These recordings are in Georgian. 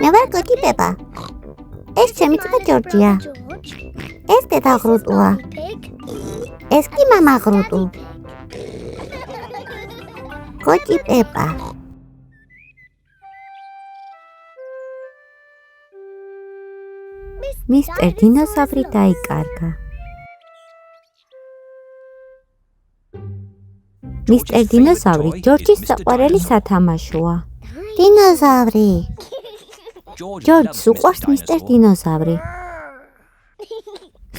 მე ვარ გოგი პეპა. ეს ჩემი ძმა ჯორჯია. ეს დედა ღრუტუა. ეს კი მამა ღრუტუ. გოგი პეპა. მისტერ დინოზავრი დაიკარგა. მისტერ დინოზავრი ჯორჯის საყვარელი სათამაშოა. დინოზავრი. ჯორჯს უყვარს მისტერ დინოზავრი.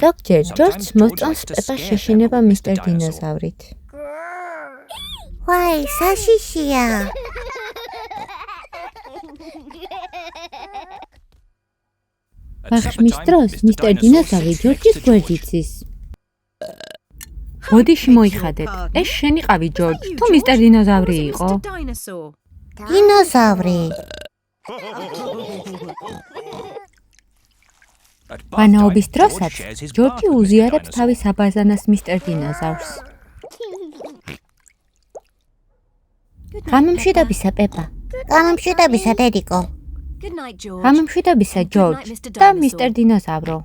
ზოგჯერ ჯორჯს მოსწონს პეპას შეშინება მისტერ დინოზავრით. ვაი, საშიშია. ბაღშმის დროს მისტერ დინოზავრი ჯორჯის გვერდით იცის. ბოდიში მოიხადეთ. ეს შენი ყავი ჯორჯ, თუ მისტერ დინოზავრი იყო? დინოზავრი. ვანაობის დროსაც ჯორჯი უზიარებს თავის აბაზანას მისტერ დინოზავრს. გამომშვიდობისა პეპა. გამომშვიდობისა დედიკო. გამომშვიდობისა ჯორჯ და მისტერ დინოზავრო.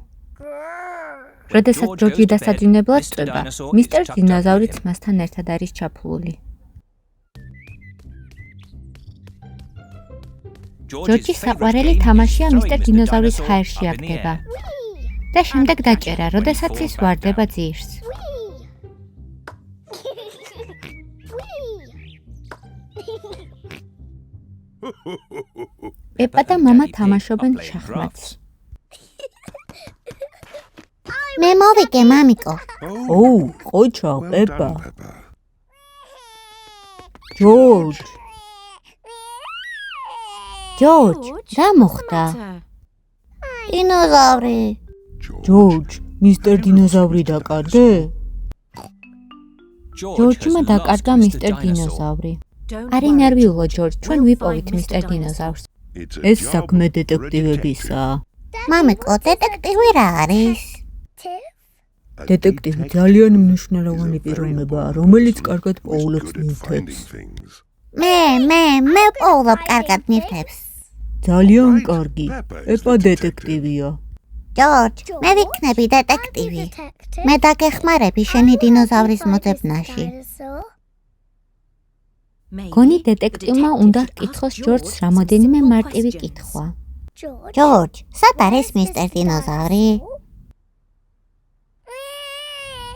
როდესაც ჯორჯი დასაძინებლად წვება, მისტერ დინოზავრიც მასთან ერთად არის ჩაფლული. ჯორჯის საყვარელი თამაშია მისტერ დინოზავრის ჰაერში აგდება და შემდეგ დაჭერა, როდესაც ის ვარდება ძირს. პეპა და მამა თამაშობენ შახმატს. მე მოვიგე, მამიკო. ოუ, ყოჩა, პეპა. ჯორჯ. ჯორჯ, რა მოხდა? დინოზავრი. ჯორჯ, მისტერ დინოზავრი დაკარგე? ჯორჯმა დაკარგა მისტერ დინოზავრი. არი ნერვიულო ჯორჯ, ჩვენ ვიპოვით მისტერ დინოზავრს. ეს საქმე დეტექტივებისაა. მამიკო, დეტექტივი რა არის? დეტექტივი ძალიან მნიშვნელოვანი პიროვნებაა, რომელიც კარგად პოულობს ნივთებს. მე პოულობ კარგად ნივთებს. ძალიან კარგი. პეპა დეტექტივია. ჯორჯ, მე ვიქნები დეტექტივი. მე დაგეხმარები შენი დინოზავრის მოძებნაში. გონი დეტექტივმა უნდა ჰკითხოს ჯორჯს რამოდენიმე მარტივი კითხვა. ჯორჯ, სად არის მისტერ დინოზავრი?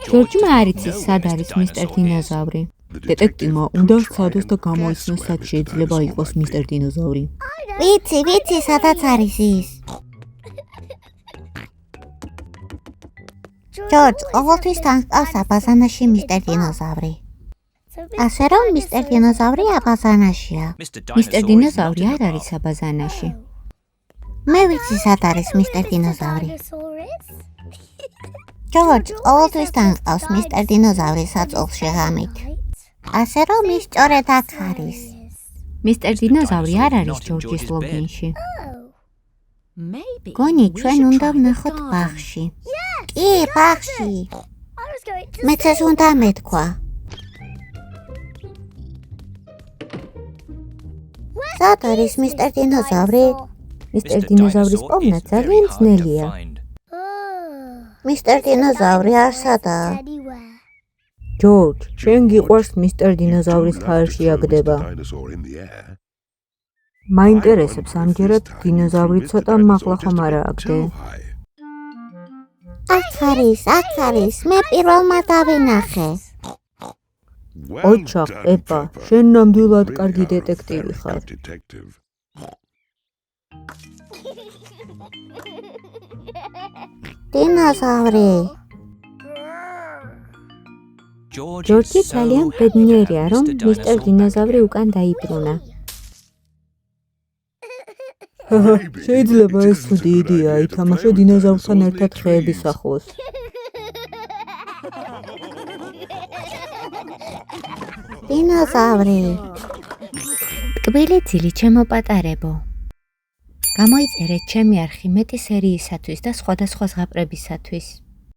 ჯორჯმა არ იცის, სად არის მისტერ დინოზავრი. დეტექტივმა უნდა სცადოს და გამოიცნოს, სად შეიძლება იყოს მისტერ დინოზავრი. ვიცი, სადაც არის ის. ჯორჯ, ყოველთვის თან ჰყავს აბაზანაში მისტერ დინოზავრი. ასე რომ მისტერ დინოზავრი აბაზანაშია. მისტერ დინოზავრი არ არის აბაზანაში. მე ვიცი, სად არის მისტერ დინოზავრი. ჯორჯ, ყოველთვის თან ჰყავს მისტერ დინოზავრი საწოლში ღამით. ასე რომ ის სწორედ აქ არის. მისტერ დინოზავრი არ არის ჯორჯის ლოგინში. გონი ჩვენ უნდა ვნახოთ ბაღში. კი, ბაღში. მეც ეს უნდა მეთქვა. სად არის მისტერ დინოზავრი? მისტერ დინოზავრის პოვნა ძალიან ძნელია. მისტერ დინოზავრი არ სადაა? ჯორჯ, შენ გიყვარს მისტერ დინოზავრის ჰაერში აგდება. მაინტერესებს ამჯერად დინოზავრი ცოტა მაღლა ხომ არა აგდე? აქ არის, მე პირველმა დავინახე. ოჩახ, პეპა, შენ ნამდვილად კარგი დეტექტივი ხარ. დინოზავრი. ჯორჯი ძალიან ბედნიერია, რომ მისტერ დინოზავრი უკან დაიბრუნა. შეიძლება ეს ცუდი იდეა, ითამაშო დინოზავრთან ერთად ხეების ახლოს. დინოზავრი. ტკბილი ძილი ჩემო პატარებო. გამოიწერეთ ჩემი არხი მეტი სერიისათვის და სხვადასხვა ზღაპრებისათვის.